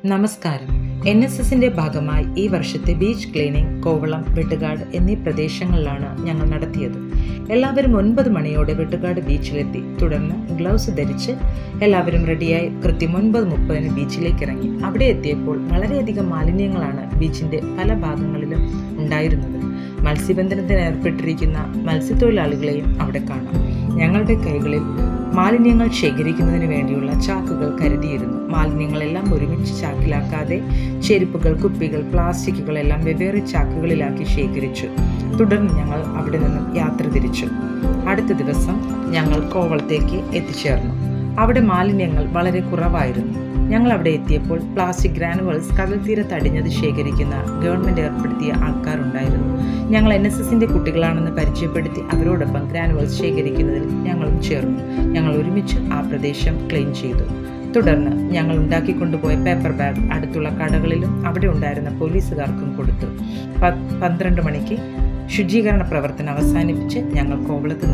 നമസ്കാരം. NSSന്റെ ഭാഗമായി ഈ വർഷത്തെ ബീച്ച് ക്ലീനിംഗ് കോവളം, വെട്ടുകാട് എന്നീ പ്രദേശങ്ങളിലാണ് ഞങ്ങൾ നടത്തിയത്. എല്ലാവരും 9 മണിയോടെ വെട്ടുകാട് ബീച്ചിലെത്തി. തുടർന്ന് ഗ്ലൗസ് ധരിച്ച് എല്ലാവരും റെഡിയായി കൃത്യം 9:30 ബീച്ചിലേക്ക് ഇറങ്ങി. അവിടെ എത്തിയപ്പോൾ വളരെയധികം മാലിന്യങ്ങളാണ് ബീച്ചിന്റെ പല ഭാഗങ്ങളിലും ഉണ്ടായിരുന്നത്. മത്സ്യബന്ധനത്തിന് ഏർപ്പെട്ടിരിക്കുന്ന മത്സ്യത്തൊഴിലാളികളെയും അവിടെ കാണാം. ഞങ്ങളുടെ കൈകളിൽ മാലിന്യങ്ങൾ ശേഖരിക്കുന്നതിന് വേണ്ടിയുള്ള ചാക്കുകൾ കരുതിയിരുന്നു. മാലിന്യങ്ങളെല്ലാം ഒരുമിച്ച് ചാക്കിലാക്കാതെ ചെരുപ്പുകൾ, കുപ്പികൾ, പ്ലാസ്റ്റിക്കുകൾ എല്ലാം വെവ്വേറെ ചാക്കുകളിലാക്കി ശേഖരിച്ചു. തുടർന്ന് ഞങ്ങൾ അവിടെ നിന്നും യാത്ര തിരിച്ചു. അടുത്ത ദിവസം ഞങ്ങൾ കോവളത്തേക്ക് എത്തിച്ചേർന്നു. അവിടെ മാലിന്യങ്ങൾ വളരെ കുറവായിരുന്നു. ഞങ്ങൾ അവിടെ എത്തിയപ്പോൾ പ്ലാസ്റ്റിക് ഗ്രാനുവൽസ് കടൽ തീരത്ത് അടിഞ്ഞത് ശേഖരിക്കുന്ന ഗവൺമെൻറ് ഏർപ്പെടുത്തിയ ആൾക്കാരുണ്ടായിരുന്നു. ഞങ്ങൾ NSSന്റെ കുട്ടികളാണെന്ന് പരിചയപ്പെടുത്തി അവരോടൊപ്പം ഗ്രാനുവൽസ് ശേഖരിക്കുന്നതിൽ ഞങ്ങളും ചേർന്നു. ഞങ്ങൾ ഒരുമിച്ച് ആ പ്രദേശം ക്ലീൻ ചെയ്തു. തുടർന്ന് ഞങ്ങൾ ഉണ്ടാക്കിക്കൊണ്ടുപോയ പേപ്പർ ബാഗ് അടുത്തുള്ള കടകളിലും അവിടെ ഉണ്ടായിരുന്ന പോലീസുകാർക്കും കൊടുത്തു. 12 മണിക്ക് ശുചീകരണ പ്രവർത്തനം അവസാനിപ്പിച്ച് ഞങ്ങൾ കോവളത്ത്